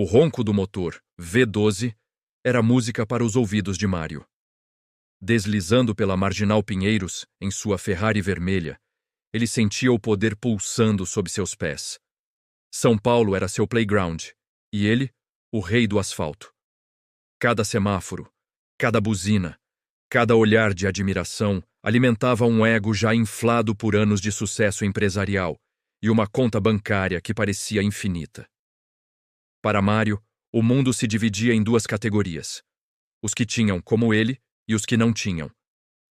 O ronco do motor V12 era música para os ouvidos de Mário. Deslizando pela Marginal Pinheiros, em sua Ferrari vermelha, ele sentia o poder pulsando sob seus pés. São Paulo era seu playground, e ele, o rei do asfalto. Cada semáforo, cada buzina, cada olhar de admiração alimentava um ego já inflado por anos de sucesso empresarial e uma conta bancária que parecia infinita. Para Mário, o mundo se dividia em duas categorias: os que tinham, como ele, e os que não tinham.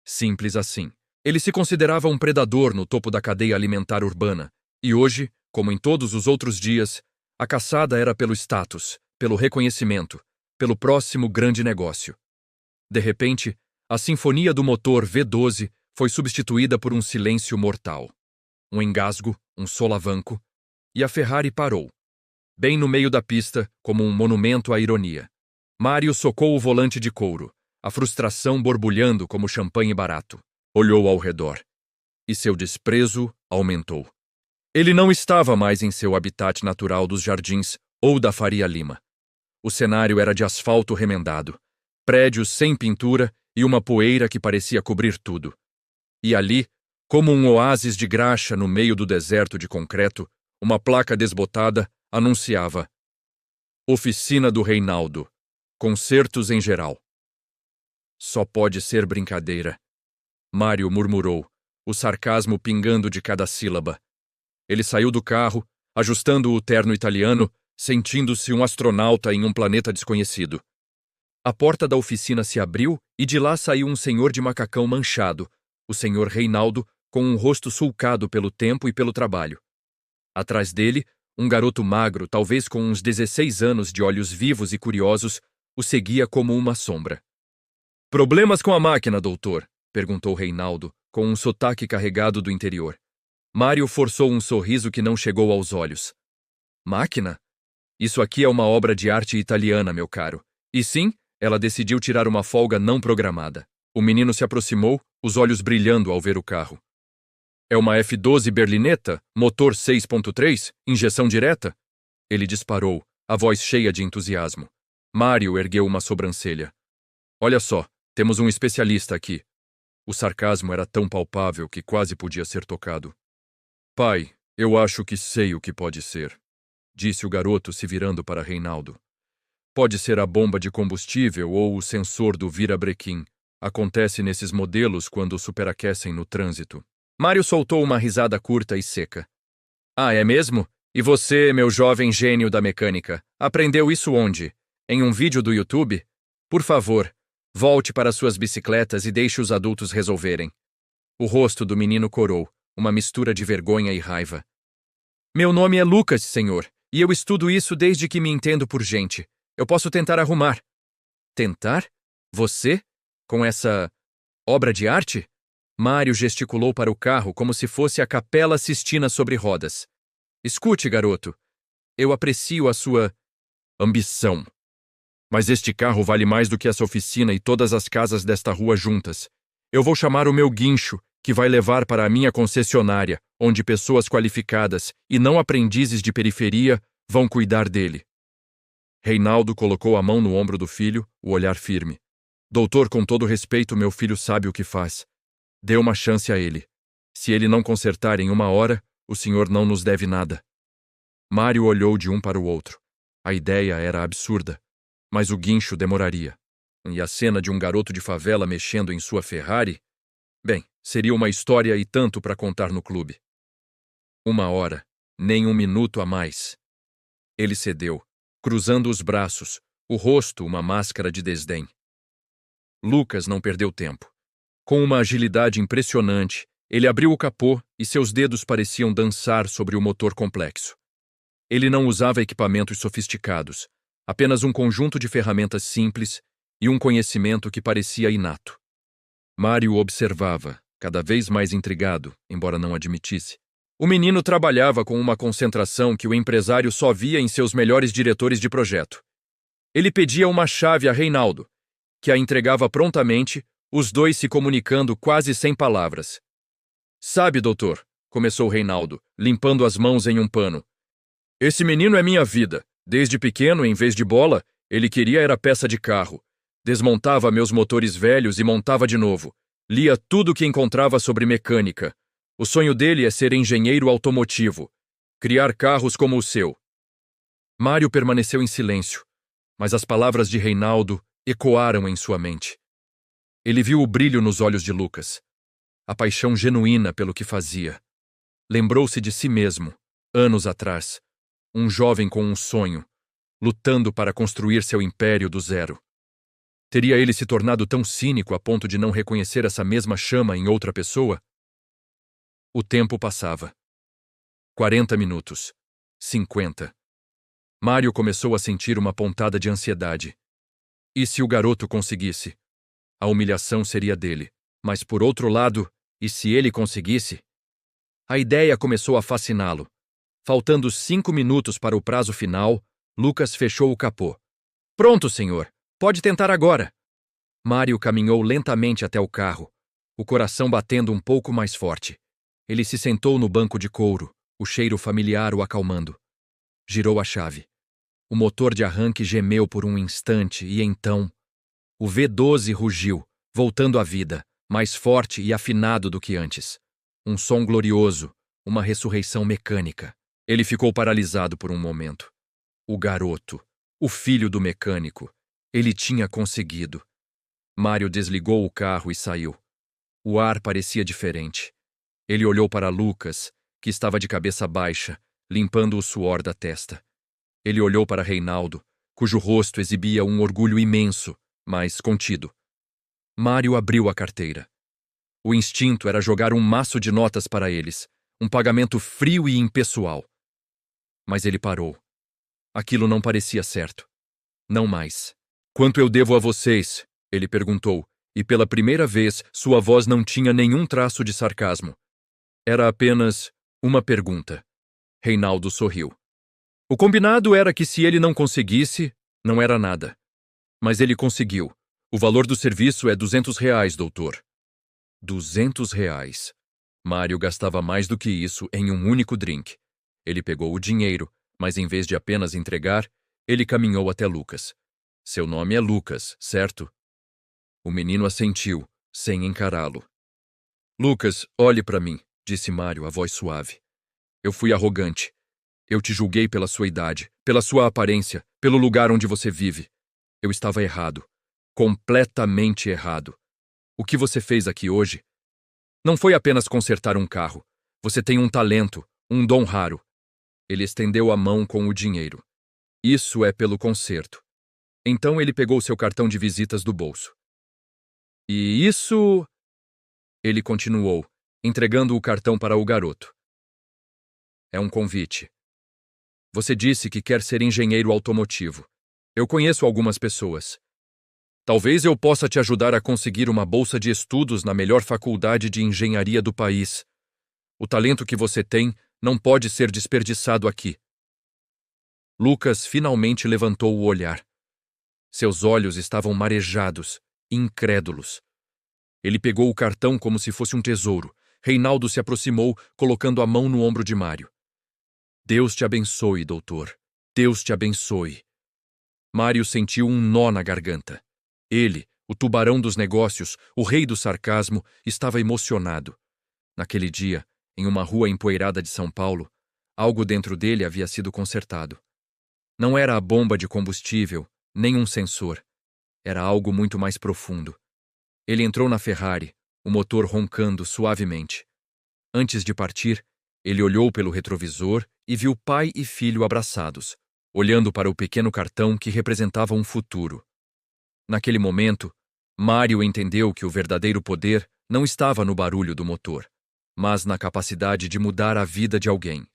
Simples assim. Ele se considerava um predador no topo da cadeia alimentar urbana, e hoje, como em todos os outros dias, a caçada era pelo status, pelo reconhecimento, pelo próximo grande negócio. De repente, a sinfonia do motor V12 foi substituída por um silêncio mortal. Um engasgo, um solavanco, e a Ferrari parou, bem no meio da pista, como um monumento à ironia. Mário socou o volante de couro, a frustração borbulhando como champanhe barato. Olhou ao redor, e seu desprezo aumentou. Ele não estava mais em seu habitat natural dos Jardins ou da Faria Lima. O cenário era de asfalto remendado, prédios sem pintura e uma poeira que parecia cobrir tudo. E ali, como um oásis de graxa no meio do deserto de concreto, uma placa desbotada anunciava: Oficina do Reinaldo. Concertos em geral. Só pode ser brincadeira. Mário murmurou, o sarcasmo pingando de cada sílaba. Ele saiu do carro, ajustando o terno italiano, sentindo-se um astronauta em um planeta desconhecido. A porta da oficina se abriu e de lá saiu um senhor de macacão manchado, o senhor Reinaldo, com um rosto sulcado pelo tempo e pelo trabalho. Atrás dele, um garoto magro, talvez com uns 16 anos, de olhos vivos e curiosos, o seguia como uma sombra. Problemas com a máquina, doutor? Perguntou Reinaldo, com um sotaque carregado do interior. Mário forçou um sorriso que não chegou aos olhos. Máquina? Isso aqui é uma obra de arte italiana, meu caro. E sim, ela decidiu tirar uma folga não programada. O menino se aproximou, os olhos brilhando ao ver o carro. É uma F12 berlineta, motor 6.3, injeção direta? Ele disparou, a voz cheia de entusiasmo. Mário ergueu uma sobrancelha. Olha só, temos um especialista aqui. O sarcasmo era tão palpável que quase podia ser tocado. Pai, eu acho que sei o que pode ser, disse o garoto se virando para Reinaldo. Pode ser a bomba de combustível ou o sensor do virabrequim. Acontece nesses modelos quando superaquecem no trânsito. Mário soltou uma risada curta e seca. Ah, é mesmo? E você, meu jovem gênio da mecânica, aprendeu isso onde? Em um vídeo do YouTube? Por favor, volte para suas bicicletas e deixe os adultos resolverem. O rosto do menino corou, uma mistura de vergonha e raiva. Meu nome é Lucas, senhor, e eu estudo isso desde que me entendo por gente. Eu posso tentar arrumar. Tentar? Você? Com essa obra de arte? Mário gesticulou para o carro como se fosse a Capela Sistina sobre rodas. Escute, garoto. Eu aprecio a sua ambição. Mas este carro vale mais do que essa oficina e todas as casas desta rua juntas. Eu vou chamar o meu guincho, que vai levar para a minha concessionária, onde pessoas qualificadas e não aprendizes de periferia vão cuidar dele. Reinaldo colocou a mão no ombro do filho, o olhar firme. Doutor, com todo respeito, meu filho sabe o que faz. Dê uma chance a ele. Se ele não consertar em 1 hora, o senhor não nos deve nada. Mário olhou de um para o outro. A ideia era absurda. Mas o guincho demoraria. E a cena de um garoto de favela mexendo em sua Ferrari? Bem, seria uma história e tanto para contar no clube. 1 hora, nem 1 minuto a mais. Ele cedeu, cruzando os braços, o rosto uma máscara de desdém. Lucas não perdeu tempo. Com uma agilidade impressionante, ele abriu o capô e seus dedos pareciam dançar sobre o motor complexo. Ele não usava equipamentos sofisticados, apenas um conjunto de ferramentas simples e um conhecimento que parecia inato. Mário observava, cada vez mais intrigado, embora não admitisse. O menino trabalhava com uma concentração que o empresário só via em seus melhores diretores de projeto. Ele pedia uma chave a Reinaldo, que a entregava prontamente, os dois se comunicando quase sem palavras. Sabe, doutor, começou Reinaldo, limpando as mãos em um pano. Esse menino é minha vida. Desde pequeno, em vez de bola, ele queria era peça de carro. Desmontava meus motores velhos e montava de novo. Lia tudo o que encontrava sobre mecânica. O sonho dele é ser engenheiro automotivo. Criar carros como o seu. Mário permaneceu em silêncio, mas as palavras de Reinaldo ecoaram em sua mente. Ele viu o brilho nos olhos de Lucas, a paixão genuína pelo que fazia. Lembrou-se de si mesmo, anos atrás, um jovem com um sonho, lutando para construir seu império do zero. Teria ele se tornado tão cínico a ponto de não reconhecer essa mesma chama em outra pessoa? O tempo passava. 40 minutos. 50. Mário começou a sentir uma pontada de ansiedade. E se o garoto conseguisse? A humilhação seria dele. Mas, por outro lado, e se ele conseguisse? A ideia começou a fasciná-lo. Faltando 5 minutos para o prazo final, Lucas fechou o capô. Pronto, senhor. Pode tentar agora. Mário caminhou lentamente até o carro, o coração batendo um pouco mais forte. Ele se sentou no banco de couro, o cheiro familiar o acalmando. Girou a chave. O motor de arranque gemeu por um instante e então... O V12 rugiu, voltando à vida, mais forte e afinado do que antes. Um som glorioso, uma ressurreição mecânica. Ele ficou paralisado por um momento. O garoto, o filho do mecânico, ele tinha conseguido. Mário desligou o carro e saiu. O ar parecia diferente. Ele olhou para Lucas, que estava de cabeça baixa, limpando o suor da testa. Ele olhou para Reinaldo, cujo rosto exibia um orgulho imenso, mas contido. Mário abriu a carteira. O instinto era jogar um maço de notas para eles, um pagamento frio e impessoal. Mas ele parou. Aquilo não parecia certo. Não mais. Quanto eu devo a vocês? Ele perguntou, e pela primeira vez sua voz não tinha nenhum traço de sarcasmo. Era apenas uma pergunta. Reinaldo sorriu. O combinado era que se ele não conseguisse, não era nada. Mas ele conseguiu. O valor do serviço é R$ 200, doutor. R$ 200. Mário gastava mais do que isso em um único drink. Ele pegou o dinheiro, mas em vez de apenas entregar, ele caminhou até Lucas. Seu nome é Lucas, certo? O menino assentiu, sem encará-lo. Lucas, olhe para mim, disse Mário, a voz suave. Eu fui arrogante. Eu te julguei pela sua idade, pela sua aparência, pelo lugar onde você vive. Eu estava errado. Completamente errado. O que você fez aqui hoje não foi apenas consertar um carro. Você tem um talento, um dom raro. Ele estendeu a mão com o dinheiro. Isso é pelo conserto. Então ele pegou seu cartão de visitas do bolso. E isso... Ele continuou, entregando o cartão para o garoto. É um convite. Você disse que quer ser engenheiro automotivo. Eu conheço algumas pessoas. Talvez eu possa te ajudar a conseguir uma bolsa de estudos na melhor faculdade de engenharia do país. O talento que você tem não pode ser desperdiçado aqui. Lucas finalmente levantou o olhar. Seus olhos estavam marejados, incrédulos. Ele pegou o cartão como se fosse um tesouro. Reinaldo se aproximou, colocando a mão no ombro de Mário. Deus te abençoe, doutor. Deus te abençoe. Mário sentiu um nó na garganta. Ele, o tubarão dos negócios, o rei do sarcasmo, estava emocionado. Naquele dia, em uma rua empoeirada de São Paulo, algo dentro dele havia sido consertado. Não era a bomba de combustível, nem um sensor. Era algo muito mais profundo. Ele entrou na Ferrari, o motor roncando suavemente. Antes de partir, ele olhou pelo retrovisor e viu pai e filho abraçados, olhando para o pequeno cartão que representava um futuro. Naquele momento, Mário entendeu que o verdadeiro poder não estava no barulho do motor, mas na capacidade de mudar a vida de alguém.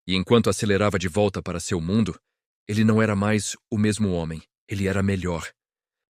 E enquanto acelerava de volta para seu mundo, ele não era mais o mesmo homem, ele era melhor.